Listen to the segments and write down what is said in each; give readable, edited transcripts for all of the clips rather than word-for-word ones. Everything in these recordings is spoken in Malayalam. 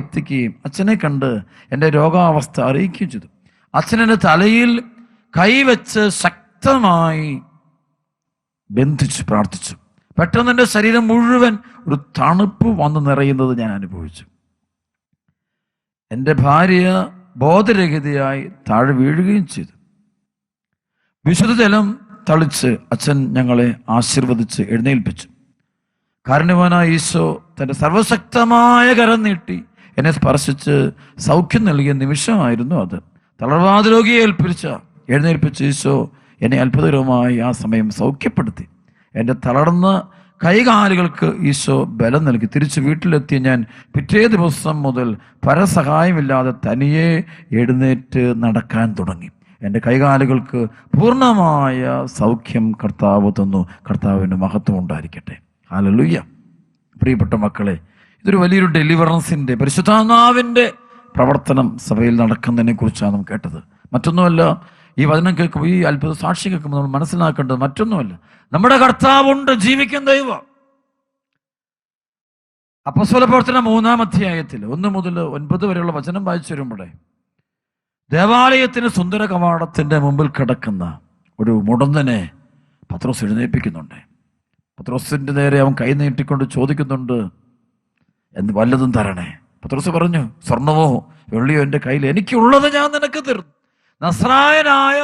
എത്തിക്കുകയും അച്ഛനെ കണ്ട് എൻ്റെ രോഗാവസ്ഥ അറിയിക്കുകയും ചെയ്തു. അച്ഛൻ എൻ്റെ തലയിൽ കൈവച്ച് ശക്തമായി ബന്ധിച്ചു പ്രാർത്ഥിച്ചു. പെട്ടെന്ന് എൻ്റെ ശരീരം മുഴുവൻ ഒരു തണുപ്പ് വന്ന് നിറയുന്നത് ഞാൻ അനുഭവിച്ചു. എൻ്റെ ഭാര്യ ബോധരഹിതയായി താഴെ വീഴുകയും ചെയ്തു. വിശുദ്ധ ജലം തളിച്ച് അച്ഛൻ ഞങ്ങളെ ആശീർവദിച്ച് എഴുന്നേൽപ്പിച്ചു. കാരുണ്യവാനായ ഈശോ തൻ്റെ സർവശക്തമായ കരം നീട്ടി എന്നെ സ്പർശിച്ച് സൗഖ്യം നൽകിയ നിമിഷമായിരുന്നു അത്. തളർവാദ രോഗിയെ എഴുന്നേൽപ്പിച്ച ഈശോ എന്നെ അത്ഭുതകരമായി ആ സമയം സൗഖ്യപ്പെടുത്തി. എൻ്റെ തളർന്ന കൈകാലുകൾക്ക് ഈശോ ബലം നൽകി. തിരിച്ച് വീട്ടിലെത്തിയ ഞാൻ പിറ്റേ ദിവസം മുതൽ പരസഹായമില്ലാതെ തനിയെ എഴുന്നേറ്റ് നടക്കാൻ തുടങ്ങി. എൻ്റെ കൈകാലുകൾക്ക് പൂർണ്ണമായ സൗഖ്യം കർത്താവ് തന്നു. കർത്താവിന് മഹത്വം ഉണ്ടായിരിക്കട്ടെ. ഹല്ലേലൂയ. പ്രിയപ്പെട്ട മക്കളെ, ഇതൊരു വലിയൊരു ഡെലിവറൻസിൻ്റെ പരിശുദ്ധാത്മാവിൻ്റെ പ്രവർത്തനം സഭയിൽ നടക്കുന്നതിനെ കുറിച്ചാണ് നാം കേട്ടത്. മറ്റൊന്നുമല്ല, ഈ വചനം കേൾക്കുമ്പോൾ, ഈ അത്ഭുത സാക്ഷി കേൾക്കുമ്പോൾ നമ്മൾ മനസ്സിലാക്കേണ്ടത് മറ്റൊന്നുമല്ല, നമ്മുടെ കർത്താവുണ്ട്, ജീവിക്കുന്ന ദൈവം. അപ്പോസ്തല പ്രവർത്തനം 3-ാം അധ്യായത്തിൽ 1 മുതൽ 9 വരെയുള്ള വചനം വായിച്ചു വരുമ്പോഴേ, ദേവാലയത്തിന് സുന്ദര കവാടത്തിൻ്റെ മുമ്പിൽ കിടക്കുന്ന ഒരു മുടന്തനെ പത്രോസ് എഴുന്നേൽപ്പിക്കുന്നുണ്ട്. പത്രോസിൻ്റെ നേരെ അവൻ കൈ നീട്ടിക്കൊണ്ട് ചോദിക്കുന്നുണ്ട്, എന്ത് വല്ലതും തരണേ. പത്രോസ് പറഞ്ഞു, സ്വർണമോ വെള്ളിയോ എൻ്റെ കയ്യിൽ, എനിക്കുള്ളത് ഞാൻ നിനക്ക് തരുന്നു. നസ്രായനായ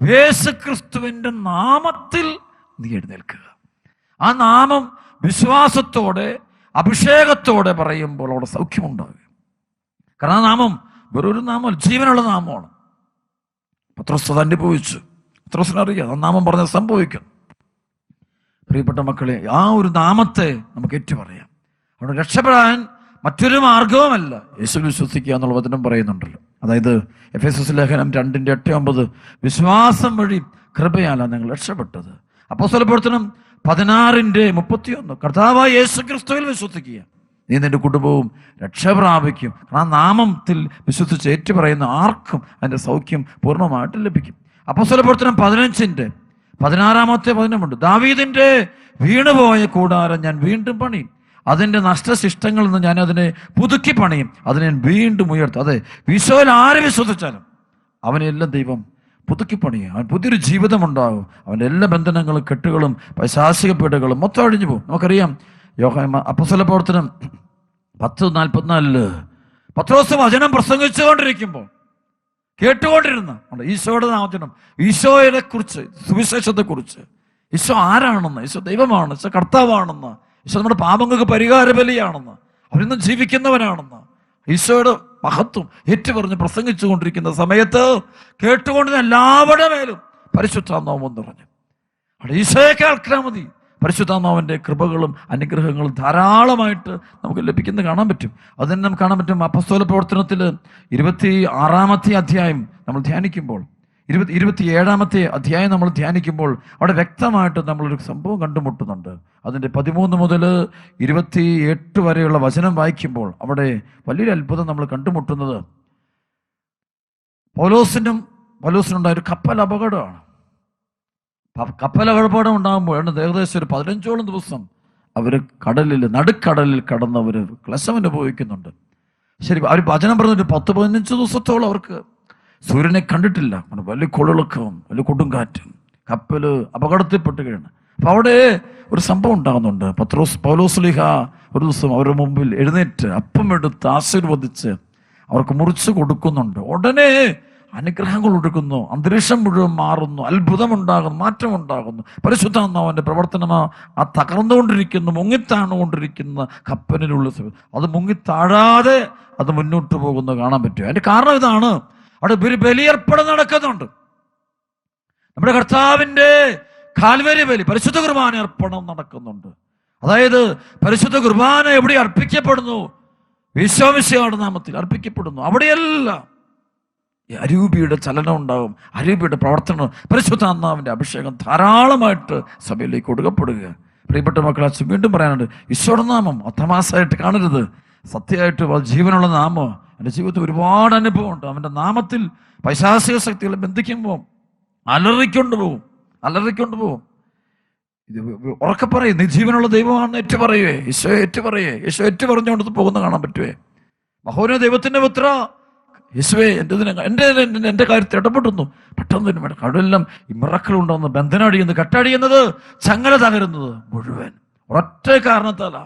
യേശുക്രിസ്തുവിൻ്റെ നാമത്തിൽ നീ എഴുന്നേൽക്കുക. ആ നാമം വിശ്വാസത്തോടെ അഭിഷേകത്തോടെ പറയുമ്പോൾ അവിടെ സൗഖ്യമുണ്ടാകും. കാരണം ആ നാമം വെറൊരു നാമം, ജീവനുള്ള നാമമാണ്. പത്രോസ് അത് അനുഭവിച്ചു. പത്രോസിനറിയാം ആ നാമം പറഞ്ഞാൽ സംഭവിക്കും. പ്രിയപ്പെട്ട മക്കളെ, ആ ഒരു നാമത്തെ നമുക്ക് ഏറ്റുപറയാം. അവിടെ രക്ഷപ്പെടാൻ മറ്റൊരു മാർഗവുമല്ല, യേശുവിൽ വിശ്വസിക്കുക എന്നുള്ള വചനം പറയുന്നുണ്ടല്ലോ. അതായത് എഫേസ്യസ് ലേഖനം 2:8-9, വിശ്വാസം വഴി കൃപയാലാണ് നിങ്ങൾ രക്ഷപ്പെട്ടത്. അപ്പോസ്തല പ്രവർത്തനം 16:31, കർത്താവായ യേശുക്രിസ്തുവിൽ വിശ്വസിക്കുക, നീ നിന്റെ കുടുംബവും രക്ഷ പ്രാപിക്കും. ആ നാമത്തിൽ വിശ്വസിച്ച് ഏറ്റുപറയുന്ന ആർക്കും അതിൻ്റെ സൗഖ്യം പൂർണ്ണമായിട്ട് ലഭിക്കും. അപ്പോസ്തല പ്രവർത്തനം 15:16 വചനമുണ്ട്, ദാവീദിന്റെ വീണുപോയ കൂടാരം ഞാൻ വീണ്ടും പണിയും, അതിൻ്റെ നഷ്ടശിഷ്ടങ്ങളിൽ നിന്ന് ഞാൻ അതിനെ പുതുക്കി പണിയും, അതിനെ വീണ്ടും ഉയർത്തും. അതെ, ഈശോയിൽ ആരെ വിശ്വസിച്ചാലും അവനെല്ലാം ദൈവം പുതുക്കി പണിയും. അവൻ പുതിയൊരു ജീവിതം ഉണ്ടാകും. അവൻ്റെ എല്ലാ ബന്ധനങ്ങളും കെട്ടുകളും പൈശാചിക പീഡകളും മൊത്തം അഴിഞ്ഞു പോകും. നമുക്കറിയാം, അപ്പോസ്തല പ്രവർത്തനം 10:44 പത്രോസ് വചനം പ്രസംഗിച്ചുകൊണ്ടിരിക്കുമ്പോൾ കേട്ടുകൊണ്ടിരുന്ന ഈശോയുടെ നാമത്തിനും ഈശോയെ കുറിച്ച്, സുവിശേഷത്തെക്കുറിച്ച്, ഈശോ ആരാണെന്ന്, ഈശോ ദൈവമാണ്, ഈശോ കർത്താവാണെന്ന്, ഈശോ നമ്മുടെ പാപങ്ങൾക്ക് പരിഹാര ബലിയാണെന്ന്, അവരിന്നും ജീവിക്കുന്നവനാണെന്ന് ഈശോയുടെ മഹത്വം ഏറ്റുപറഞ്ഞ് പ്രസംഗിച്ചു കൊണ്ടിരിക്കുന്ന സമയത്ത് കേട്ടുകൊണ്ടിരുന്ന എല്ലാവരുടെ മേലും പരിശുദ്ധാത്മാവ് നിറഞ്ഞു. അവിടെ ഈശോയെ കേൾക്കാൻ മതി. പരിശുദ്ധാത്മാവിൻ്റെ കൃപകളും അനുഗ്രഹങ്ങളും ധാരാളമായിട്ട് നമുക്ക് ലഭിക്കുന്നത് കാണാൻ പറ്റും. അതിന് നമുക്ക് കാണാൻ പറ്റും. അപ്പോസ്തല പ്രവർത്തനത്തിൽ 26-ാമത്തെ അധ്യായം നമ്മൾ ധ്യാനിക്കുമ്പോൾ, 27-ാമത്തെ അധ്യായം നമ്മൾ ധ്യാനിക്കുമ്പോൾ അവിടെ വ്യക്തമായിട്ട് നമ്മളൊരു സംഭവം കണ്ടുമുട്ടുന്നുണ്ട്. അതിൻ്റെ 13 മുതൽ 28 വരെയുള്ള വചനം വായിക്കുമ്പോൾ അവിടെ വലിയൊരു അത്ഭുതം നമ്മൾ കണ്ടുമുട്ടുന്നത്, പൗലോസിനുണ്ടായ ഒരു കപ്പൽ അപകടമാണ്. കപ്പൽ അപകടം ഉണ്ടാകുമ്പോൾ ഏകദേശം ഒരു 15ഓളം ദിവസം അവർ നടുക്കടലിൽ കടന്ന് അവർ ക്ലേശം അനുഭവിക്കുന്നുണ്ട്. ശരി, അവർ വചനം പറഞ്ഞൊരു 10-15 ദിവസത്തോളം അവർക്ക് സൂര്യനെ കണ്ടിട്ടില്ല. വലിയ കൊളിളക്കവും വലിയ കൊടുങ്കാറ്റും, കപ്പൽ അപകടത്തിൽപ്പെട്ടുകയാണ്. അപ്പം അവിടെ ഒരു സംഭവം ഉണ്ടാകുന്നുണ്ട്. പൗലോസ്ലീഹ ഒരു ദിവസം അവരുടെ മുമ്പിൽ എഴുന്നേറ്റ് അപ്പം എടുത്ത് ആശീർവദിച്ച് അവർക്ക് മുറിച്ച് കൊടുക്കുന്നുണ്ട്. ഉടനെ അനുഗ്രഹങ്ങൾ ഒഴുകുന്നു, അന്തരീക്ഷം മുഴുവൻ മാറുന്നു, അത്ഭുതമുണ്ടാകുന്നു, മാറ്റമുണ്ടാകുന്നു. പരിശുദ്ധാത്മാവിൻ്റെ പ്രവർത്തനം ആ തകർന്നുകൊണ്ടിരിക്കുന്ന, മുങ്ങിത്താണുകൊണ്ടിരിക്കുന്ന കപ്പലിലുള്ള അത് മുങ്ങിത്താഴാതെ അത് മുന്നോട്ട് പോകുന്നത് കാണാൻ പറ്റും. അതിൻ്റെ കാരണം ഇതാണ്, അവിടെ ഒരു ബലിയർപ്പണം നടക്കുന്നുണ്ട്. നമ്മുടെ കർത്താവിൻ്റെ കാൽവരി ബലി, പരിശുദ്ധ കുർബാന അർപ്പണം നടക്കുന്നുണ്ട്. അതായത് പരിശുദ്ധ കുർബാന എവിടെ അർപ്പിക്കപ്പെടുന്നു? ഈശോമിശിഹായുടെ നാമത്തിൽ അർപ്പിക്കപ്പെടുന്നു. അവിടെയല്ല അരൂപിയുടെ ചലനം ഉണ്ടാകും, അരൂപിയുടെ പ്രവർത്തനം, പരിശുദ്ധാത്മാവിൻ്റെ അഭിഷേകം ധാരാളമായിട്ട് സഭയിലേക്ക് കൊടുക്കപ്പെടുക. പ്രിയപ്പെട്ട മക്കളെ, വീണ്ടും പറയാനുണ്ട്, ഈശോയുടെ നാമം അത്തമാസമായിട്ട് കാണരുത്, സത്യമായിട്ട് ജീവനുള്ള നാമം. എൻ്റെ ജീവിതത്തിൽ ഒരുപാട് അനുഭവമുണ്ട്. അവൻ്റെ നാമത്തിൽ പൈശാചിക ശക്തികളെ ബന്ധിക്കുമ്പോൾ അലറിക്കൊണ്ട് പോകും. ഇത് ഉറക്കെ പറയും, നീ ജീവനുള്ള ദൈവമാണെന്ന് ഏറ്റു പറയുവേ, ഈശോ ഏറ്റു പറയുവേ, ഈശോ ഏറ്റു പറഞ്ഞുകൊണ്ട് പോകുന്ന കാണാൻ പറ്റുവേ. മഹോന്നത ദൈവത്തിന്റെ പുത്ര യേശുവേ എൻ്റെ കാര്യത്തിൽ ഇടപെടുന്നു. പെട്ടെന്ന് തന്നെ വേണം കടലെല്ലാം ഈ മിറക്കൾ ഉണ്ടാകുന്നത്, ബന്ധനടിയുന്നത്, കെട്ടടിയുന്നത്, ചങ്ങല തകരുന്നത് മുഴുവൻ ഒരൊറ്റ കാരണത്താലാ.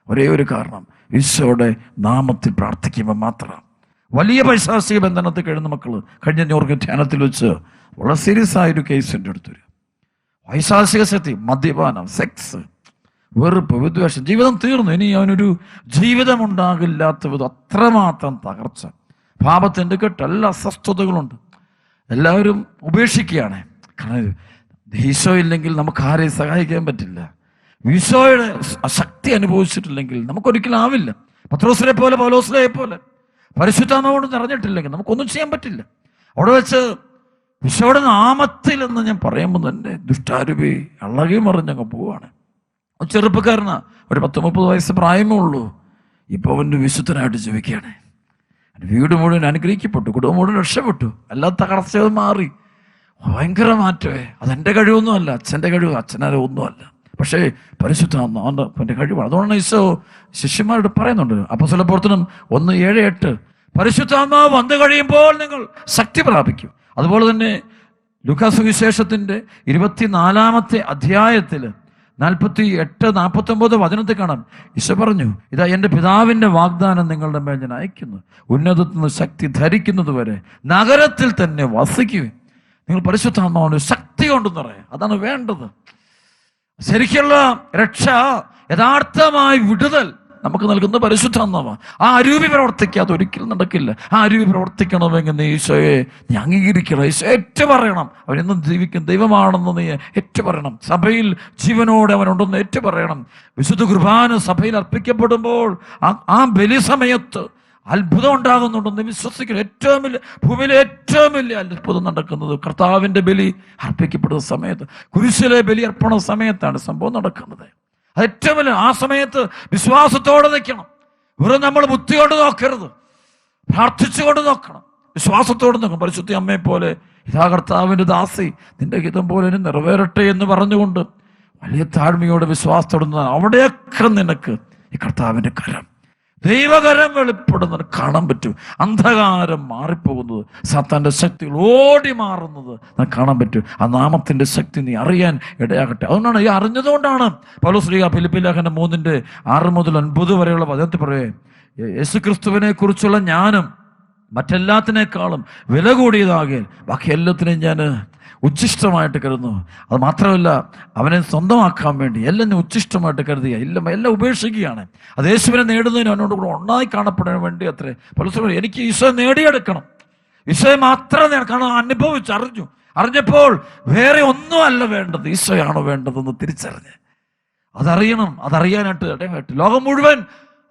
ഒരേ ഒരു കാരണം, ഈശോയുടെ നാമത്തിൽ പ്രാർത്ഥിക്കുമ്പോൾ മാത്രം. വലിയ പൈശാചിക ബന്ധനത്തിൽ കഴിയുന്ന മക്കൾ കഴിഞ്ഞ ഞോർക്ക് ധ്യാനത്തിൽ വെച്ച് വളരെ സീരിയസ് ആയൊരു കേസ് എൻ്റെ അടുത്തൊരു പൈശാചിക ശക്തി, മദ്യപാനം, സെക്സ്, വെറുപ്പ്, വിദ്വേഷം, ജീവിതം തീർന്നു. ഇനി അവനൊരു ജീവിതം ഉണ്ടാകില്ലാത്ത വിധം അത്രമാത്രം തകർച്ച, പാപത്തിൻ്റെ കെട്ട്, എല്ലാ അസ്വസ്ഥതകളുണ്ട്. എല്ലാവരും ഉപേക്ഷിക്കുകയാണ്. കാരണം ഈശോ ഇല്ലെങ്കിൽ നമുക്ക് ആരെയും സഹായിക്കാൻ പറ്റില്ല. ഈശോയുടെ ശക്തി അനുഭവിച്ചിട്ടില്ലെങ്കിൽ നമുക്കൊരിക്കലും ആവില്ല. പത്രോസിനെ പോലെ, പൗലോസിനെ പോലെ പരിശുദ്ധാത്മാവോട് നിറഞ്ഞിട്ടില്ലെങ്കിൽ നമുക്കൊന്നും ചെയ്യാൻ പറ്റില്ല. അവിടെ വെച്ച് ഈശോയുടെ നാമത്തിൽ എന്ന് ഞാൻ പറയുമ്പോൾ തന്നെ ദുഷ്ടാരൂപി ഇളകി മറിഞ്ഞങ്ങ് പോവാണ്. ചെറുപ്പക്കാരനാ, ഒരു 30 വയസ്സ് പ്രായമേ ഉള്ളൂ. ഇപ്പോൾ അവൻ്റെ വിശുദ്ധനായിട്ട് ജീവിക്കുകയാണ്. വീട് മുഴുവൻ അനുഗ്രഹിക്കപ്പെട്ടു, കുടുംബം മുഴുവൻ രക്ഷപ്പെട്ടു, എല്ലാ തകർച്ചയും മാറി. ഭയങ്കര മാറ്റമേ. അതെൻ്റെ കഴിവൊന്നുമല്ല, അച്ഛൻ്റെ കഴിവ്, അച്ഛനാരെ ഒന്നുമല്ല, പക്ഷേ പരിശുദ്ധാത്മാവിൻ്റെ കഴിവാണ്. അതുകൊണ്ടാണ് ഈശോ ശിഷ്യന്മാരോട് പറയുന്നുണ്ട്, അപ്പോസ്തലപ്രവർത്തനം 1:7-8, പരിശുദ്ധാത്മാവ് വന്നു കഴിയുമ്പോൾ നിങ്ങൾ ശക്തി പ്രാപിക്കും. അതുപോലെ തന്നെ ലൂക്കാ സുവിശേഷത്തിൻ്റെ 24-ാമത്തെ അധ്യായത്തിൽ 48-49 വചനത്തിൽ കാണാം. ഈശോ പറഞ്ഞു, ഇതാ എൻ്റെ പിതാവിൻ്റെ വാഗ്ദാനം നിങ്ങളുടെ മേൽ ഞാൻ അയക്കുന്നു, ഉന്നതത്തിൽ നിന്ന് ശക്തി ധരിക്കുന്നത് വരെ നഗരത്തിൽ തന്നെ വസിക്കുവിൻ. നിങ്ങൾ പരിശുദ്ധാത്മാവിന് ശക്തി കൊണ്ടെന്ന് പറയാം. അതാണ് വേണ്ടത്. ശരിക്കുള്ള രക്ഷ, യഥാർത്ഥമായി വിടുതൽ നമുക്ക് നൽകുന്ന പരിശുദ്ധാത്മാവാണ്. ആ അരൂപി പ്രവർത്തിക്കാതെ ഒരിക്കലും നടക്കില്ല. ആ അരൂപി പ്രവർത്തിക്കണമെങ്കിൽ നീ ഈശോയെ നീ അംഗീകരിക്കണം, ഈശോ ഏറ്റുപറയണം. അവനെന്നും ജീവിക്കും ദൈവമാണെന്ന് നീ ഏറ്റുപറയണം. സഭയിൽ ജീവനോടെ അവനുണ്ടെന്ന് ഏറ്റുപറയണം. വിശുദ്ധ കുർബാന സഭയിൽ അർപ്പിക്കപ്പെടുമ്പോൾ ആ ബലി സമയത്ത് അത്ഭുതം ഉണ്ടാകുന്നുണ്ടെന്ന് വിശ്വസിക്കണം. ഏറ്റവും വലിയ, ഭൂമിയിലെ ഏറ്റവും വലിയ അത്ഭുതം നടക്കുന്നത് കർത്താവിൻ്റെ ബലി അർപ്പിക്കപ്പെടുന്ന സമയത്ത്, കുരിശിലെ ബലി അർപ്പണ സമയത്താണ് സംഭവം നടക്കുന്നത്. അത് ഏറ്റവും വലിയ. ആ സമയത്ത് വിശ്വാസത്തോടെ നിൽക്കണം. വെറും നമ്മൾ ബുദ്ധി കൊണ്ട് നോക്കരുത്, പ്രാർത്ഥിച്ചുകൊണ്ട് നോക്കണം, വിശ്വാസത്തോടെ നോക്കണം. പരിശുദ്ധ അമ്മയെ പോലെ, ഇതാ കർത്താവിൻ്റെ ദാസി, നിന്റെ ഹിതം പോലെ ഇനി നിറവേറട്ടെ എന്ന് പറഞ്ഞുകൊണ്ട് വലിയ താഴ്മയോടെ വിശ്വാസത്തോടെ അവിടെയൊക്കെ നിനക്ക് ഈ കർത്താവിൻ്റെ കരം, ദൈവകരം വെളിപ്പെടുന്നത് കാണാൻ പറ്റും. അന്ധകാരം മാറിപ്പോകുന്നത്, സാത്താൻ്റെ ശക്തികൾ ഓടി മാറുന്നത് കാണാൻ പറ്റും. ആ നാമത്തിൻ്റെ ശക്തി നീ അറിയാൻ ഇടയാകട്ടെ. അതുകൊണ്ടാണ് ഈ അറിഞ്ഞതുകൊണ്ടാണ് പൗലോസ് ശ്ലീഹ ഫിലിപ്പി ലേഖനം 3:6-9 വരെയുള്ള വചനത്തിൽ പറയേ, യേശുക്രിസ്തുവിനെ കുറിച്ചുള്ള ജ്ഞാനം മറ്റെല്ലാത്തിനേക്കാളും വില കൂടിയതാകിയാൽ ബാക്കി എല്ലാത്തിനെയും ഞാൻ ഉച്ഛിഷ്ടമായിട്ട് കരുതുന്നു. അത് മാത്രമല്ല, അവനെ സ്വന്തമാക്കാൻ വേണ്ടി എല്ലാം ഞാൻ ഉച്ഛിഷ്ടമായിട്ട് കരുതുക, എല്ലാം ഉപേക്ഷിക്കുകയാണ്. അത് യേശുവിനെ നേടുന്നതിന് അവനോട് കൂടെ ഒന്നായി കാണപ്പെടാൻ വേണ്ടി അത്രേ. പലപ്പോഴും എനിക്ക് ഈശോയെ നേടിയെടുക്കണം, ഈശോയെ മാത്രം കാരണം അറിഞ്ഞപ്പോൾ വേറെ ഒന്നുമല്ല വേണ്ടത്, ഈശോയാണോ വേണ്ടതെന്ന് തിരിച്ചറിഞ്ഞ് അതറിയാനായിട്ട് ഇടയായിട്ട് ലോകം മുഴുവൻ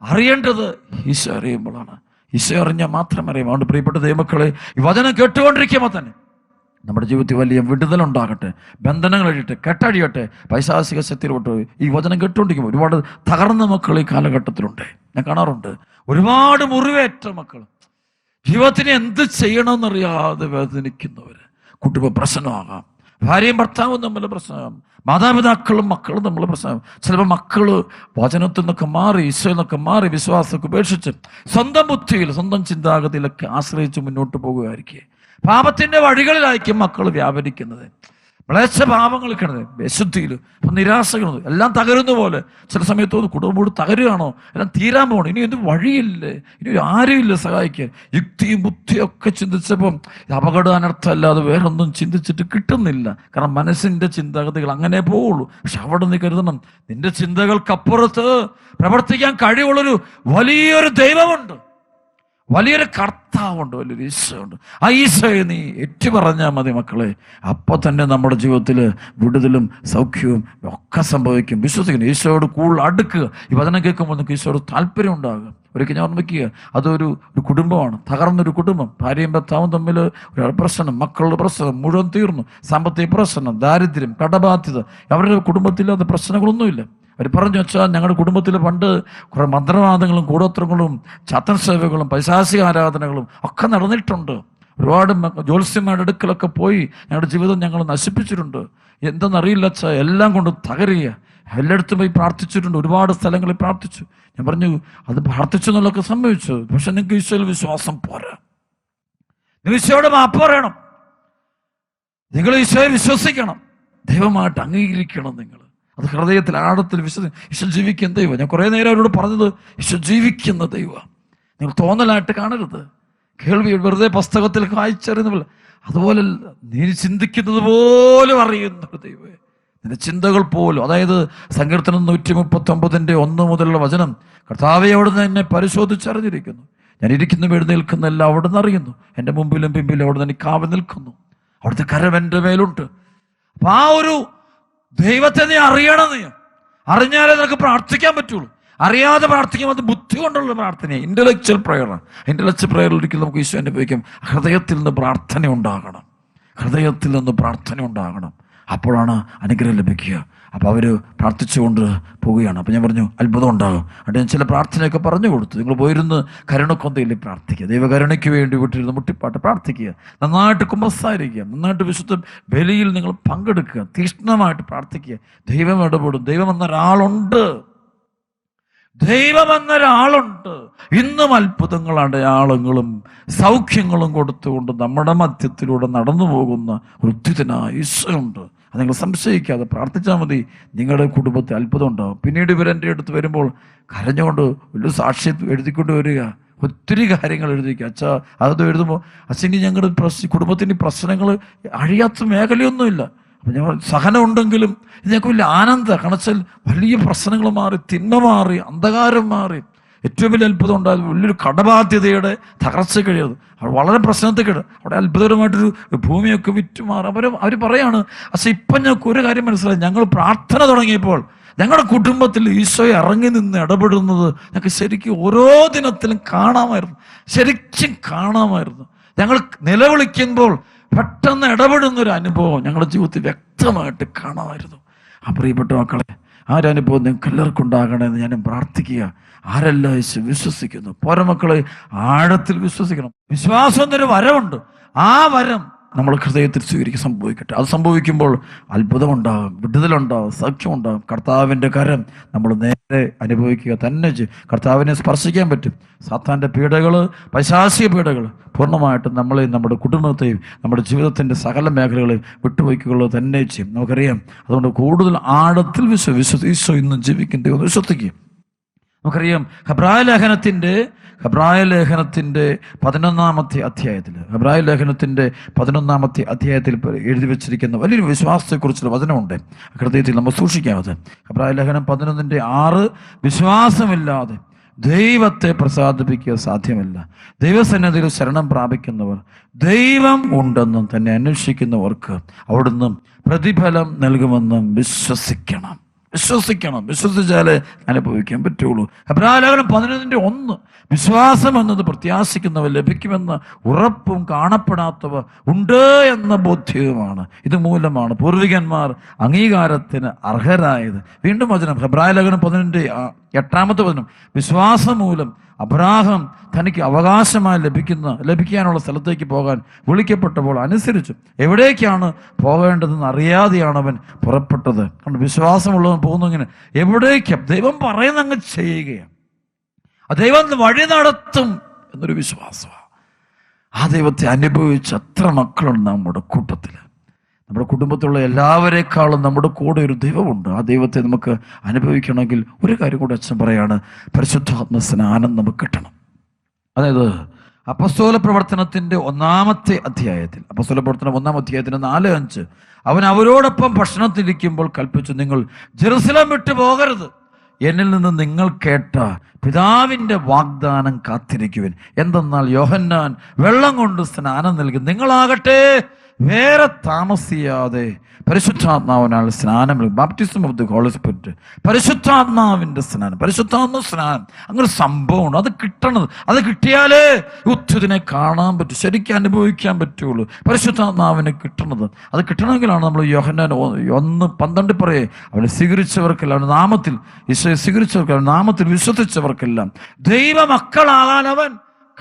അറിയേണ്ടത് ഈശോ അറിയുമ്പോഴാണ്. ഈശോ അറിഞ്ഞാൽ മാത്രം അറിയാം. അതുകൊണ്ട് പ്രിയപ്പെട്ട ദൈവമക്കളെ, ഈ വചനം കേട്ടുകൊണ്ടിരിക്കുമ്പോൾ തന്നെ നമ്മുടെ ജീവിതത്തിൽ വലിയ വിടുതലുണ്ടാകട്ടെ, ബന്ധനങ്ങൾ അഴിയട്ടെ, കെട്ടഴിയട്ടെ, പൈശാചിക ശക്തിയിലോട്ട്. ഈ വചനം കേട്ടുകൊണ്ടിരിക്കുമ്പോൾ ഒരുപാട് തകർന്ന മക്കൾ ഈ കാലഘട്ടത്തിലുണ്ട്. ഞാൻ കാണാറുണ്ട് ഒരുപാട് മുറിവേറ്റ മക്കൾ, ജീവിതത്തിന് എന്ത് ചെയ്യണമെന്നറിയാതെ വേദനിക്കുന്നവർ. കുടുംബ പ്രശ്നമാകാം, ഭാര്യയും ഭർത്താവും തമ്മിൽ പ്രശ്നമാകാം, മാതാപിതാക്കളും മക്കളും തമ്മിൽ പ്രശ്നമാകും. ചിലപ്പോൾ മക്കൾ വചനത്തിൽ നിന്നൊക്കെ മാറി, ഈശോയിൽ നിന്നൊക്കെ മാറി, വിശ്വാസമൊക്കെ ഉപേക്ഷിച്ച് സ്വന്തം ബുദ്ധിയിൽ, സ്വന്തം ചിന്താഗതിയിലൊക്കെ ആശ്രയിച്ച് മുന്നോട്ട് പോകുകയായിരിക്കും. പാപത്തിന്റെ വഴികളിലായിരിക്കും മക്കൾ വ്യാപരിക്കുന്നത്, വിളച്ച പാപങ്ങൾ കിടന്നത്, വിശുദ്ധിയിൽ നിരാശകൾ എല്ലാം തകരുന്ന പോലെ. ചില സമയത്ത് കുടുംബം തകരുകയാണോ, എല്ലാം തീരാൻ പോകണം, ഇനി എന്ത് വഴിയില്ലേ, ഇനി ആരുമില്ല സഹായിക്കാൻ. യുക്തിയും ബുദ്ധിയും ഒക്കെ ചിന്തിച്ചപ്പം അപകട അനർത്ഥമല്ലാതെ വേറൊന്നും ചിന്തിച്ചിട്ട് കിട്ടുന്നില്ല. കാരണം മനസ്സിൻ്റെ ചിന്താഗതികൾ അങ്ങനെ പോവുള്ളൂ. പക്ഷെ അവിടെ നീ കരുതണം, നിന്റെ ചിന്തകൾക്കപ്പുറത്ത് പ്രവർത്തിക്കാൻ കഴിവുള്ളൊരു വലിയൊരു ദൈവമുണ്ട്, വലിയൊരു കർത്താവുണ്ട്, വലിയൊരു ഈശോയുണ്ട്. ആ ഈശോയെ നീ ഏറ്റുപറഞ്ഞാൽ മതി മക്കളെ, അപ്പോൾ തന്നെ നമ്മുടെ ജീവിതത്തിൽ വിടുതലും സൗഖ്യവും ഒക്കെ സംഭവിക്കും. വിശ്വസിക്കുന്നു. ഈശോയോട് കൂടുതൽ അടുക്കുക. ഈ വചനം കേൾക്കുമ്പോൾ നമുക്ക് ഈശോയോട് താല്പര്യം ഉണ്ടാകുക. ഒരിക്കൽ ഞാൻ ഓർമ്മിക്കുക, അതൊരു കുടുംബമാണ്, തകർന്നൊരു കുടുംബം. ഭാര്യയും ഭർത്താവും തമ്മിൽ ഒരു പ്രശ്നം, മക്കളുടെ പ്രശ്നം മുഴുവൻ തീർന്നു, സാമ്പത്തിക പ്രശ്നം, ദാരിദ്ര്യം, കടബാധ്യത. അവരുടെ കുടുംബത്തിൽ അത് പ്രശ്നങ്ങളൊന്നുമില്ല. അവർ പറഞ്ഞു വെച്ചാൽ ഞങ്ങളുടെ കുടുംബത്തിൽ പണ്ട് കുറേ മന്ത്രവാദങ്ങളും കൂടോത്രങ്ങളും ചാത്തൻ സേവകളും പൈശാചിക ആരാധനകളും ഒക്കെ നടന്നിട്ടുണ്ട്. ഒരുപാട് ജ്യോത്സ്യന്മാരുടെ അടുക്കലൊക്കെ പോയി ഞങ്ങളുടെ ജീവിതം ഞങ്ങൾ നശിപ്പിച്ചിട്ടുണ്ട്. എന്തെന്നറിയില്ല അച്ഛാ, എല്ലാം കൊണ്ട് തകരുക. എല്ലായിടത്തും പോയി പ്രാർത്ഥിച്ചിട്ടുണ്ട്, ഒരുപാട് സ്ഥലങ്ങളിൽ പ്രാർത്ഥിച്ചു. ഞാൻ പറഞ്ഞു അത് പ്രാർത്ഥിച്ചു എന്നുള്ളതൊക്കെ സംഭവിച്ചു, പക്ഷെ നിങ്ങൾക്ക് ഈശോയിൽ വിശ്വാസം പോരാ. നിങ്ങൾ ഈശോയോട് മാപ്പ് പറയണം, നിങ്ങൾ ഈശോയെ വിശ്വസിക്കണം, ദൈവമായിട്ട് അംഗീകരിക്കണം. നിങ്ങൾ അത് ഹൃദയത്തിൽ ആഴത്തിൽ ഈശോ ജീവിക്കുന്ന ദൈവം. ഞാൻ കുറേ നേരം അവരോട് പറഞ്ഞത് ഈശോ ജീവിക്കുന്ന ദൈവം. നിങ്ങൾ തോന്നലായിട്ട് കാണരുത്, കേൾവി വെറുതെ പുസ്തകത്തിൽ വായിച്ചറിയുന്നില്ല. അതുപോലെ നീ ചിന്തിക്കുന്നത് പോലും അറിയുന്ന ദൈവം, നിന്റെ ചിന്തകൾ പോലും. അതായത് സങ്കീർത്തനം 139:1 മുതലുള്ള വചനം, കർത്താവേ അവിടുന്ന് എന്നെ പരിശോധിച്ചറിഞ്ഞിരിക്കുന്നു, ഞാൻ ഇരിക്കുന്നു എഴുന്നേൽക്കുന്ന എല്ലാം അവിടുന്ന് അറിയുന്നു, എൻ്റെ മുമ്പിലും പിമ്പിലും അവിടുന്ന് എനിക്ക് കാവൽ നിൽക്കുന്നു, അവിടുത്തെ കരം എൻ്റെ മേലുണ്ട്. അപ്പൊ ആ ഒരു ദൈവത്തെ നീ അറിയണം. നീ അറിഞ്ഞാലേ നിനക്ക് പ്രാർത്ഥിക്കാൻ പറ്റുള്ളൂ. അറിയാതെ പ്രാർത്ഥിക്കുമ്പോൾ അത് ബുദ്ധി കൊണ്ടുള്ള പ്രാർത്ഥനയാണ്, ഇന്റലക്ച്വൽ പ്രയറാണ്. ഇന്റലക്ച്വൽ പ്രയർ ഒരിക്കലും നമുക്ക് ഈശോ അനുഭവിക്കാം. ഹൃദയത്തിൽ നിന്ന് പ്രാർത്ഥന ഉണ്ടാകണം, ഹൃദയത്തിൽ നിന്ന് പ്രാർത്ഥന ഉണ്ടാകണം, അപ്പോഴാണ് അനുഗ്രഹം ലഭിക്കുക. അപ്പോൾ അവർ പ്രാർത്ഥിച്ചുകൊണ്ട് പോവുകയാണ്. അപ്പോൾ ഞാൻ പറഞ്ഞു അത്ഭുതം ഉണ്ടാകും. അവിടെ ഞാൻ ചില പ്രാർത്ഥനയൊക്കെ പറഞ്ഞു കൊടുത്തു. നിങ്ങൾ പോയിരുന്ന് കരുണക്കൊന്തയിൽ പ്രാർത്ഥിക്കുക, ദൈവകരുണയ്ക്ക് വേണ്ടി വീട്ടിലിരുന്ന് മുട്ടിപ്പാട്ട് പ്രാർത്ഥിക്കുക, നന്നായിട്ട് കുമ്പസാരിക്കുക, നന്നായിട്ട് വിശുദ്ധ ബലിയിൽ നിങ്ങൾ പങ്കെടുക്കുക, തീക്ഷ്ണമായിട്ട് പ്രാർത്ഥിക്കുക. ദൈവം ഇടപെടും. ദൈവം എന്നൊരാളുണ്ട്, ദൈവം എന്നൊരാളുണ്ട്. ഇന്നും അത്ഭുതങ്ങൾ, അടയാളങ്ങളും സൗഖ്യങ്ങളും കൊടുത്തുകൊണ്ട് നമ്മുടെ മധ്യത്തിലൂടെ നടന്നു പോകുന്ന ഒരു ഉദ്ധിതനായ ഈശോയുണ്ട്. അത് നിങ്ങൾ സംശയിക്കാതെ പ്രാർത്ഥിച്ചാൽ മതി, നിങ്ങളുടെ കുടുംബത്തിൽ അത്ഭുതം ഉണ്ടാകും. പിന്നീട് ഇവരെൻ്റെ അടുത്ത് വരുമ്പോൾ കരഞ്ഞുകൊണ്ട് വലിയ സാക്ഷ്യം എഴുതിക്കൊണ്ട് വരിക, ഒത്തിരി കാര്യങ്ങൾ എഴുതിക്കുക. അച്ഛാ അത് എഴുതുമ്പോൾ അച്ഛന് ഞങ്ങളുടെ കുടുംബത്തിൻ്റെ പ്രശ്നങ്ങൾ അഴിയാത്ത മേഖലയൊന്നുമില്ല. അപ്പം ഞങ്ങൾ സഹനം ഉണ്ടെങ്കിലും ഞങ്ങൾക്ക് വലിയ ആനന്ദം. കണച്ചാൽ വലിയ പ്രശ്നങ്ങൾ മാറി, തിന്മ മാറി, അന്ധകാരം മാറി. ഏറ്റവും വലിയ അത്ഭുതം ഉണ്ടായത് വലിയൊരു കടബാധ്യതയുടെ തകർച്ച കഴിയത്. അവർ വളരെ പ്രശ്നത്തിൽ കിട്ടും. അവിടെ അത്ഭുതകരമായിട്ടൊരു ഭൂമിയൊക്കെ വിറ്റുമാറി. അവർ പറയാണ്, പക്ഷെ ഇപ്പം ഞങ്ങൾക്ക് ഒരു കാര്യം മനസ്സിലായി, ഞങ്ങൾ പ്രാർത്ഥന തുടങ്ങിയപ്പോൾ ഞങ്ങളുടെ കുടുംബത്തിൽ ഈശോയെ ഇറങ്ങി നിന്ന് ഇടപെടുന്നത് ഞങ്ങൾക്ക് ശരിക്കും ഓരോ ദിനത്തിലും കാണാമായിരുന്നു, ശരിക്കും കാണാമായിരുന്നു. ഞങ്ങൾ നിലവിളിക്കുമ്പോൾ പെട്ടെന്ന് ഇടപെടുന്നൊരു അനുഭവം ഞങ്ങളുടെ ജീവിതത്തിൽ വ്യക്തമായിട്ട് കാണാമായിരുന്നു. ആ പ്രിയപ്പെട്ട മക്കളെ, ആ ഒരു അനുഭവം നിങ്ങൾക്ക് എല്ലാവർക്കും ഉണ്ടാകണമെന്ന് ഞാനും പ്രാർത്ഥിക്കുക. ആരെല്ലാം യേശു വിശ്വസിക്കുന്നു, പോരമക്കളെ ആഴത്തിൽ വിശ്വസിക്കണം. വിശ്വാസം എന്നൊരു വരമുണ്ട്, ആ വരം നമ്മൾ ഹൃദയത്തിൽ സ്വീകരിക്കുക, സംഭവിക്കട്ടെ. അത് സംഭവിക്കുമ്പോൾ അത്ഭുതമുണ്ടാകും, വിടുതലുണ്ടാകും, സൗഖ്യമുണ്ടാകും. കർത്താവിൻ്റെ കരം നമ്മൾ നേരെ അനുഭവിക്കുക തന്നെ ചെയ്യും. കർത്താവിനെ സ്പർശിക്കാൻ പറ്റും. സാത്താൻ്റെ പീഡകൾ, പൈശാചിക പീഡകൾ പൂർണ്ണമായിട്ടും നമ്മളെയും നമ്മുടെ കുടുംബത്തെയും നമ്മുടെ ജീവിതത്തിൻ്റെ സകല മേഖലകളെയും വിട്ടുപോയിക്കുക തന്നെ ചെയ്യും. നമുക്കറിയാം. അതുകൊണ്ട് കൂടുതൽ ആഴത്തിൽ ഈശോ ഇന്നും ജീവിക്കേണ്ടി ഒന്ന് വിശ്വസിക്കുക. നമുക്കറിയാം ഹെബ്രായ ലേഖനത്തിൻ്റെ 11-ാമത്തെ അധ്യായത്തിൽ, ഹെബ്രായ ലേഖനത്തിൻ്റെ 11-ാമത്തെ അധ്യായത്തിൽ എഴുതി വെച്ചിരിക്കുന്ന വലിയൊരു വിശ്വാസത്തെക്കുറിച്ചുള്ള വചനമുണ്ട്. ഹൃദയത്തിൽ നമ്മൾ സൂക്ഷിക്കാമത്. ഹെബ്രായ ലേഖനം 11:6, വിശ്വാസമില്ലാതെ ദൈവത്തെ പ്രസാദിപ്പിക്കുക സാധ്യമല്ല. ദൈവസന്നിധിയിൽ ശരണം പ്രാപിക്കുന്നവർ ദൈവം ഉണ്ടെന്നും തന്നെ അന്വേഷിക്കുന്നവർക്ക് അവിടുന്ന് പ്രതിഫലം നൽകുമെന്നും വിശ്വസിക്കണം. വിശ്വസിച്ചാലേ അനുഭവിക്കാൻ പറ്റുള്ളൂ. ഹെബ്രായ ലേഖനം 11:1, വിശ്വാസം എന്നത് പ്രത്യാശിക്കുന്നവ ലഭിക്കുമെന്ന ഉറപ്പും കാണപ്പെടാത്തവ ഉണ്ട് എന്ന ബോധ്യവുമാണ്. ഇത് മൂലമാണ് പൂർവികന്മാർ അംഗീകാരത്തിന് അർഹരായത്. വീണ്ടും വചനം ഹെബ്രായ ലേഖനം 11:8 വചനം, വിശ്വാസം മൂലം അബ്രാഹാം തനിക്ക് അവകാശമായി ലഭിക്കാനുള്ള സ്ഥലത്തേക്ക് പോകാൻ വിളിക്കപ്പെട്ടപ്പോൾ അനുസരിച്ചു. എവിടേക്കാണ് പോകേണ്ടതെന്ന് അറിയാതെയാണ് അവൻ പുറപ്പെട്ടത്. കാരണം വിശ്വാസമുള്ളവൻ പോകുന്നു ഇങ്ങനെ എവിടേക്കാ ദൈവം പറയുന്ന അങ്ങ് ചെയ്യുകയാണ്. ആ ദൈവം വഴി നടത്തും എന്നൊരു വിശ്വാസമാണ്. ആ ദൈവത്തെ അനുഭവിച്ച എത്ര മക്കളുണ്ട് നമ്മുടെ കൂട്ടത്തിൽ. നമ്മുടെ കുടുംബത്തിലുള്ള എല്ലാവരെക്കാളും നമ്മുടെ കൂടെ ഒരു ദൈവമുണ്ട്. ആ ദൈവത്തെ നമുക്ക് അനുഭവിക്കണമെങ്കിൽ ഒരു കാര്യം കൂടെ അച്ഛൻ പറയാണ്, പരിശുദ്ധാത്മ സ്നാനം നമുക്ക് കിട്ടണം. അതായത് അപ്പസ്തോല പ്രവർത്തനത്തിൻ്റെ 1-ാമത്തെ അധ്യായത്തിൽ, അപ്പസ്തോല പ്രവർത്തനം 1-ാം അധ്യായത്തിന് 4-5, അവൻ അവരോടൊപ്പം ഭക്ഷണത്തിരിക്കുമ്പോൾ കൽപ്പിച്ചു, നിങ്ങൾ ജെറുസലേം വിട്ടു പോകരുത്, എന്നിൽ നിന്ന് നിങ്ങൾ കേട്ട പിതാവിൻ്റെ വാഗ്ദാനം കാത്തിരിക്കുവിൻ. എന്തെന്നാൽ യോഹന്നാൻ വെള്ളം കൊണ്ട് സ്നാനം നൽകി, നിങ്ങളാകട്ടെ വേറെ താമസിയാതെ പരിശുദ്ധാത്മാവിനാൽ സ്നാനം, baptism of the Holy Spirit, പരിശുദ്ധാത്മാവിൻ്റെ സ്നാനം, പരിശുദ്ധാത്മ സ്നാനം, അങ്ങനെ സംഭവമാണ്. അത് കിട്ടണത്, അത് കിട്ടിയാലേ യുദ്ധത്തിനെ കാണാൻ പറ്റും, ശരിക്കും അനുഭവിക്കാൻ പറ്റുള്ളൂ. പരിശുദ്ധാത്മാവിനെ കിട്ടണത്, അത് കിട്ടണമെങ്കിലാണ് നമ്മൾ യോഹന്നാൻ 1:12 പറയേ, അവനെ സ്വീകരിച്ചവർക്കെല്ലാം, അവൻ്റെ നാമത്തിൽ ഈശോയെ സ്വീകരിച്ചവർക്ക്, അവൻ്റെ നാമത്തിൽ വിശ്വസിച്ചവർക്കെല്ലാം ദൈവമക്കളാകാൻ അവൻ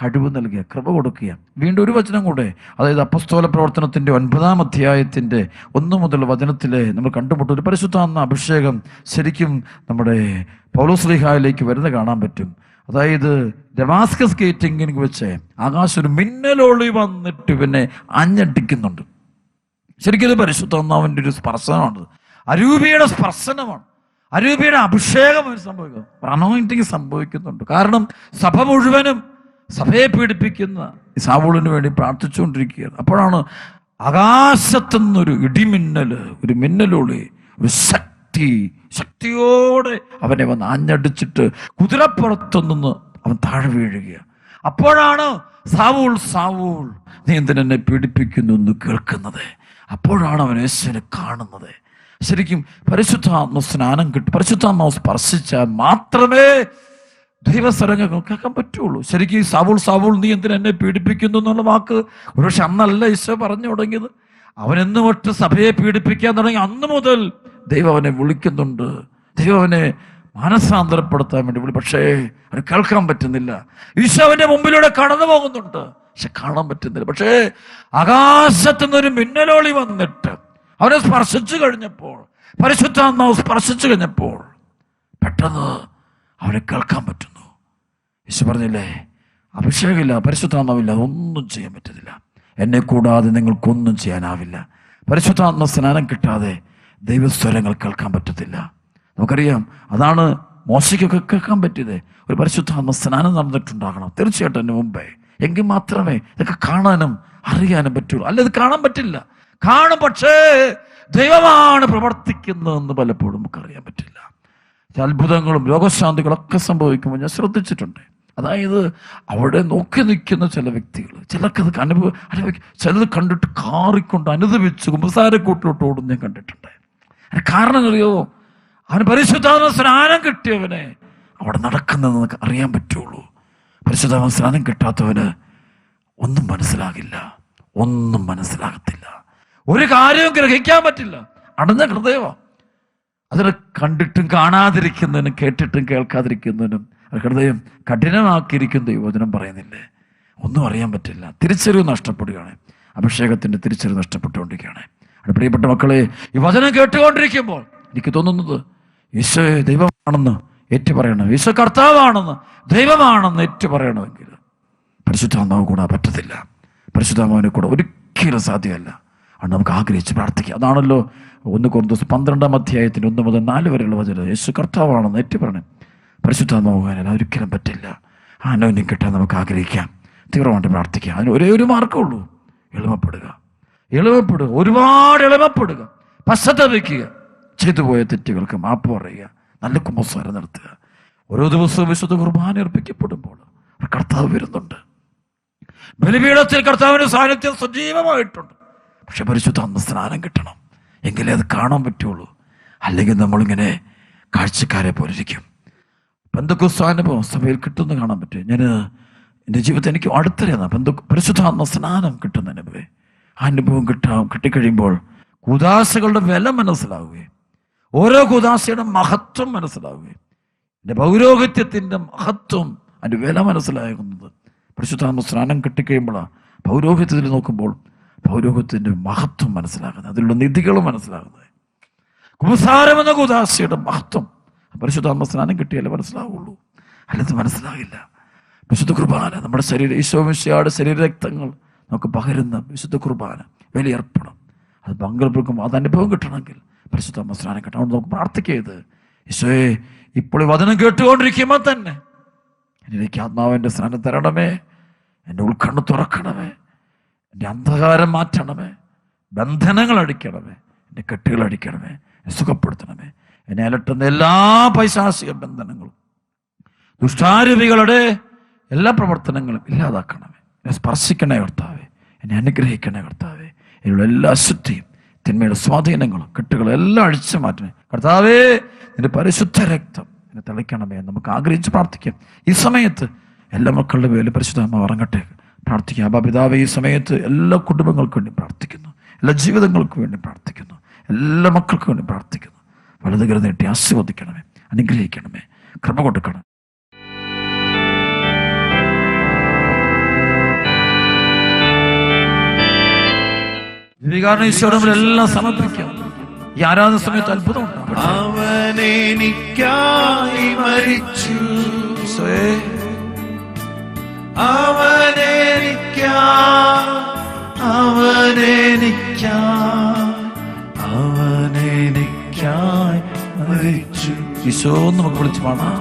കഴിവ് നൽകുക, കൃപ കൊടുക്കുക. വീണ്ടും ഒരു വചനം കൂടെ, അതായത് അപ്പസ്തോല പ്രവർത്തനത്തിൻ്റെ 9-ാം അധ്യായത്തിൻ്റെ 1 മുതൽ വചനത്തിൽ നമ്മൾ കണ്ടുമുട്ടും ഒരു പരിശുദ്ധാത്മ അഭിഷേകം ശരിക്കും നമ്മുടെ പൗലോസ്ലീഹായിലേക്ക് വരുന്ന കാണാൻ പറ്റും. അതായത് ഡമാസ്കസ് ഗേറ്റിങ്ങിൽ വെച്ച് ആകാശം ഒരു മിന്നലോളി വന്നിട്ട് പിന്നെ അഞ്ഞടിക്കുന്നുണ്ട്. ശരിക്കും ഇത് പരിശുദ്ധാത്മാവിൻ്റെ ഒരു സ്പർശനമാണ്, അരൂപിയുടെ സ്പർശനമാണ്, അരൂപിയുടെ അഭിഷേകം സംഭവിക്കുന്നു, അനോയിന്റിങ് സംഭവിക്കുന്നുണ്ട്. കാരണം സഭ മുഴുവനും സഭയെ പീഡിപ്പിക്കുന്ന ഈ സാവൂളിന് വേണ്ടി പ്രാർത്ഥിച്ചുകൊണ്ടിരിക്കുകയാണ്. അപ്പോഴാണ് ആകാശത്തുനിന്നൊരു ഇടിമിന്നല്, ഒരു മിന്നലോളി, ഒരു ശക്തിയോടെ അവനെ വന്ന് ആഞ്ഞടിച്ചിട്ട് കുതിരപ്പുറത്തുനിന്ന് അവൻ താഴെ വീഴുകയാണ്. അപ്പോഴാണ് സാവൂൾ സാവൂൾ നീ എന്തിനെന്നെ പീഡിപ്പിക്കുന്നു എന്ന് കേൾക്കുന്നത്. അപ്പോഴാണ് അവൻ യേശുവിനെ കാണുന്നത്. ശരിക്കും പരിശുദ്ധാത്മ സ്നാനം കിട്ടും, പരിശുദ്ധാത്മാവ് സ്പർശിച്ചാൽ മാത്രമേ ദൈവസ്വരങ്ങൾ കേൾക്കാൻ പറ്റുള്ളൂ. ശരിക്കും സാവൂൾ സാവൂൾ നീ എന്തിനെന്നെ പീഡിപ്പിക്കുന്നു എന്നുള്ള വാക്ക് ഒരുപക്ഷെ അന്നല്ല ഈശോ പറഞ്ഞു തുടങ്ങിയത്. അവനെന്ന് തൊട്ട് സഭയെ പീഡിപ്പിക്കാൻ തുടങ്ങി അന്ന് മുതൽ ദൈവം അവനെ വിളിക്കുന്നുണ്ട്, ദൈവം അവനെ മാനസാന്തരപ്പെടുത്താൻ വേണ്ടി പക്ഷേ അവന് കേൾക്കാൻ പറ്റുന്നില്ല. ഈശോ അവന്റെ മുമ്പിലൂടെ കടന്നു പോകുന്നുണ്ട്, പക്ഷെ കാണാൻ പറ്റുന്നില്ല. പക്ഷേ ആകാശത്തുനിന്നൊരു മിന്നലോളി വന്നിട്ട് അവനെ സ്പർശിച്ചു കഴിഞ്ഞപ്പോൾ, പരിശുദ്ധാത്മാവ് സ്പർശിച്ചു കഴിഞ്ഞപ്പോൾ പെട്ടെന്ന് അവനെ കേൾക്കാൻ പറ്റുന്നു. യേശു പറഞ്ഞില്ലേ, അഭിഷേകമില്ല, പരിശുദ്ധാത്മാവില്ല, ഒന്നും ചെയ്യാൻ പറ്റുന്നില്ല. എന്നെ കൂടാതെ നിങ്ങൾക്കൊന്നും ചെയ്യാനാവില്ല. പരിശുദ്ധാത്മ സ്നാനം കിട്ടാതെ ദൈവസ്വരങ്ങൾ കേൾക്കാൻ പറ്റത്തില്ല. നമുക്കറിയാം, അതാണ് മോശയ്ക്കൊക്കെ കേൾക്കാൻ പറ്റിയത്. ഒരു പരിശുദ്ധാത്മ സ്നാനം നടന്നിട്ടുണ്ടാകണം തീർച്ചയായിട്ടും അതിന് മുമ്പേ, എങ്കിൽ മാത്രമേ ഇതൊക്കെ കാണാനും അറിയാനും പറ്റുള്ളൂ. അല്ല, ഇത് കാണാൻ പറ്റില്ല. കാണും, പക്ഷേ ദൈവമാണ് പ്രവർത്തിക്കുന്നതെന്ന് പലപ്പോഴും നമുക്കറിയാൻ പറ്റില്ല. അത്ഭുതങ്ങളും രോഗശാന്തികളൊക്കെ സംഭവിക്കുമ്പോൾ ഞാൻ ശ്രദ്ധിച്ചിട്ടുണ്ട്. അതായത് അവിടെ നോക്കി നിൽക്കുന്ന ചില വ്യക്തികൾ, ചിലർക്കത് ചിലത് കണ്ടിട്ട് കാറിക്കൊണ്ട് അനുദപിച്ച് കുമ്പസാരക്കൂട്ടിലോട്ട് ഓടും ഞാൻ കണ്ടിട്ടുണ്ട്. കാരണം അറിയോ, അവന് പരിശുദ്ധാത്മ സ്നാനം കിട്ടിയവനെ അവിടെ നടക്കുന്നതെന്ന് നമുക്ക് അറിയാൻ പറ്റുള്ളൂ. പരിശുദ്ധാത്മ സ്നാനം കിട്ടാത്തവന് ഒന്നും മനസ്സിലാകില്ല, ഒന്നും മനസ്സിലാകത്തില്ല, ഒരു കാര്യവും ഗ്രഹിക്കാൻ പറ്റില്ല. അടഞ്ഞ ഹൃദയമാണ്. അതിനെ കണ്ടിട്ടും കാണാതിരിക്കുന്നതിനും കേട്ടിട്ടും കേൾക്കാതിരിക്കുന്നതിനും ഹൃദയം കഠിനമാക്കിയിരിക്കുന്ന ദൈവവചനം പറയുന്നില്ലേ, ഒന്നും അറിയാൻ പറ്റില്ല. തിരിച്ചറിവ് നഷ്ടപ്പെടുകയാണ്, അഭിഷേകത്തിൻ്റെ തിരിച്ചറിവ് നഷ്ടപ്പെട്ടുകൊണ്ടിരിക്കുകയാണ്. അവിടെ പ്രിയപ്പെട്ട മക്കളെ, ഈ വചനം കേട്ടുകൊണ്ടിരിക്കുമ്പോൾ എനിക്ക് തോന്നുന്നത് ഈശോയെ ദൈവമാണെന്ന് ഏറ്റുപറയണം, ഈശോ കർത്താവാണെന്ന് ദൈവമാണെന്ന് ഏറ്റുപറയണമെങ്കിൽ പരിശുദ്ധാത്മാവ് കൂടാൻ പറ്റത്തില്ല. പരിശുദ്ധാത്മാവിനെ കൂടെ ഒരിക്കലും സാധ്യമല്ല. അത് നമുക്ക് ആഗ്രഹിച്ച് പ്രാർത്ഥിക്കാം. അതാണല്ലോ 1 കൊരിന്ത്യർ 12-ാം അധ്യായത്തിന് 1 മുതൽ 4 വരെയുള്ള വചനം. യേശു കർത്താവാണെന്ന് ഏറ്റുപറയണം. പരിശുദ്ധാത്മാവാൻ ഒരിക്കലും പറ്റില്ല. ആ അനോന്യം കിട്ടാൻ നമുക്ക് ആഗ്രഹിക്കാം, തീവ്രമായിട്ട് പ്രാർത്ഥിക്കാം. അതിന് ഒരേ ഒരു മാർഗ്ഗമുള്ളൂ, എളിമപ്പെടുക, എളിമപ്പെടുക, ഒരുപാട് എളിമപ്പെടുക, പശ്ചാത്തപിക്കുക, ചെയ്തു പോയ തെറ്റുകൾക്ക് മാപ്പ് പറയുക, നല്ല കുമ്പസാരം നടത്തുക. ഓരോ ദിവസവും വിശുദ്ധ കുർബാന അർപ്പിക്കപ്പെടുമ്പോൾ കർത്താവ് വരുന്നുണ്ട്. ബലിപീഠത്തിൽ കർത്താവിൻ്റെ സാന്നിധ്യം സജീവമായിട്ടുണ്ട്. പക്ഷെ പരിശുദ്ധാത്മ സ്നാനം കിട്ടണം, എങ്കിലേ അത് കാണാൻ പറ്റുള്ളൂ. അല്ലെങ്കിൽ നമ്മളിങ്ങനെ കാഴ്ചക്കാരെ പോലിരിക്കും. പെന്തക്കോസ്താനുഭവം സഭയിൽ കിട്ടുമെന്ന് കാണാൻ പറ്റും. ഞാൻ എൻ്റെ ജീവിതത്തിൽ എനിക്ക് അടുത്തറിയാം പരിശുദ്ധാത്മ സ്നാനം കിട്ടുന്ന അനുഭവം. ആ അനുഭവം കിട്ടിക്കഴിയുമ്പോൾ കൂദാശകളുടെ വില മനസ്സിലാവുകയും ഓരോ കൂദാശയുടെ മഹത്വം മനസ്സിലാവുകയും എൻ്റെ പൗരോഹിത്യത്തിൻ്റെ മഹത്വം, അതിൻ്റെ വില മനസ്സിലാകുന്നത് പരിശുദ്ധാത്മ സ്നാനം കിട്ടിക്കഴിയുമ്പോഴാണ്. പൗരോഹിത്യത്തിൽ നോക്കുമ്പോൾ പൗരോഹിത്യത്തിൻ്റെ മഹത്വം മനസ്സിലാകുന്നത്, അതിലുള്ള നിധികൾ മനസ്സിലാകുന്നത്. കുമ്പസാരം എന്ന കൂദാശയുടെ മഹത്വം പരിശുദ്ധാത്മ സ്നാനം കിട്ടിയാലേ മനസ്സിലാവുള്ളൂ, അല്ലാതെ മനസ്സിലാകില്ല. വിശുദ്ധ കുർബാന നമ്മുടെ ശരീരം, ഈശോമിശിഹായുടെ ശരീരരക്തങ്ങൾ നമുക്ക് പകരുന്ന വിശുദ്ധ കുർബാന ബലിയർപ്പണം, അത് പങ്കെടുക്കുമ്പോൾ അത് അനുഭവം കിട്ടണമെങ്കിൽ പരിശുദ്ധാത്മ സ്നാനം കിട്ടണം. അതുകൊണ്ട് നമുക്ക് പ്രാർത്ഥിക്കരുത്, ഈശോയെ ഇപ്പോൾ ഈ വചനം കേട്ടുകൊണ്ടിരിക്കുമ്പോൾ തന്നെ എനിക്ക് ആത്മാവിൻ്റെ സ്നാനം തരണമേ, എൻ്റെ ഉൾക്കണ്ണ് തുറക്കണമേ, എൻ്റെ അന്ധകാരം മാറ്റണമേ, ബന്ധനങ്ങൾ അടിക്കണമേ, എൻ്റെ കെട്ടുകൾ അടിക്കണമേ, സുഖപ്പെടുത്തണമേ, എന്നെ അലട്ടുന്ന എല്ലാ പൈശാചിക ബന്ധനങ്ങളും ദുഷ്ടാരൂപികളുടെ എല്ലാ പ്രവർത്തനങ്ങളും ഇല്ലാതാക്കണമേ. എന്നെ സ്പർശിക്കണേ കർത്താവേ, എന്നെ അനുഗ്രഹിക്കണേ കർത്താവേ. ഇതിലുള്ള എല്ലാ അശുദ്ധിയും തിന്മയുടെ സ്വാധീനങ്ങളും കെട്ടുകളും എല്ലാം അഴിച്ചു മാറ്റണേ കർത്താവേ. നിന്റെ പരിശുദ്ധ രക്തം എന്നെ തെളിക്കണമേ എന്ന് നമുക്ക് ആഗ്രഹിച്ച് പ്രാർത്ഥിക്കാം. ഈ സമയത്ത് എല്ലാ മക്കളുടെ പേരിൽ പരിശുദ്ധാത്മാവ് ഇറങ്ങട്ടെ പ്രാർത്ഥിക്കാം. പിതാവേ, ഈ സമയത്ത് എല്ലാ കുടുംബങ്ങൾക്കും വേണ്ടി പ്രാർത്ഥിക്കുന്നു, എല്ലാ ജീവിതങ്ങൾക്കും വേണ്ടി പ്രാർത്ഥിക്കുന്നു, എല്ലാ മക്കൾക്കും വേണ്ടി പ്രാർത്ഥിക്കുന്നു. വലതുകര നീട്ടി ആശീർവദിക്കണമേ, അനുഗ്രഹിക്കണമേ, കൃപ കൊടുക്കണം. കാരണം ഈശോയുടെ മുമ്പിൽ എല്ലാം സമർപ്പിക്കാം. ഈ ആരാധന സമയത്ത് അത്ഭുതം ഉണ്ടാകും. അവനെനിക്കായി മരിച്ചു, അവനെനിക്കായി മരിച്ചു. ഈശോ നമുക്ക് വിളിച്ചു പാടാം.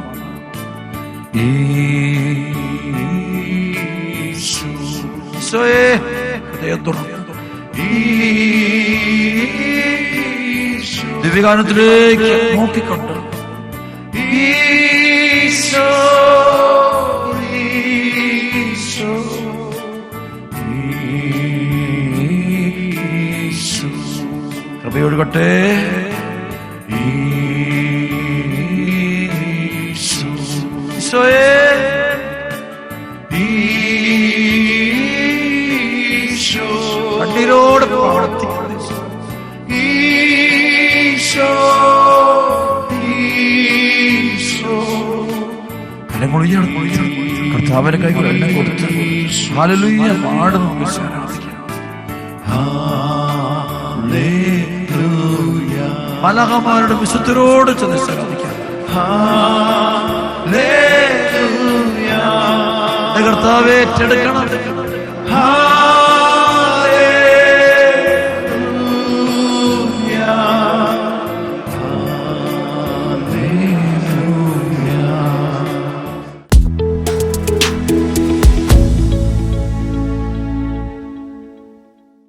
ഈശോയെ ഹൃദയം തുറന്നു ദിവ്യഗാനത്തിലേക്ക് നോക്കിക്കൊണ്ട് ഈശോ കൃപയൊഴുകട്ടെ. ഈശോയെ കണ്ണീരോട് പ്രാർത്ഥിക്കുന്നു. കർത്താവിന്റെ കൈകൾ എല്ലാം കൊടുത്ത് ഹല്ലേലൂയ പാടും. മലകമാരുടെ വിശുദ്ധരോട് ചെന്ന് ശ്രദ്ധിക്കാം. കർത്താവേ ഏറ്റെടുക്കണം.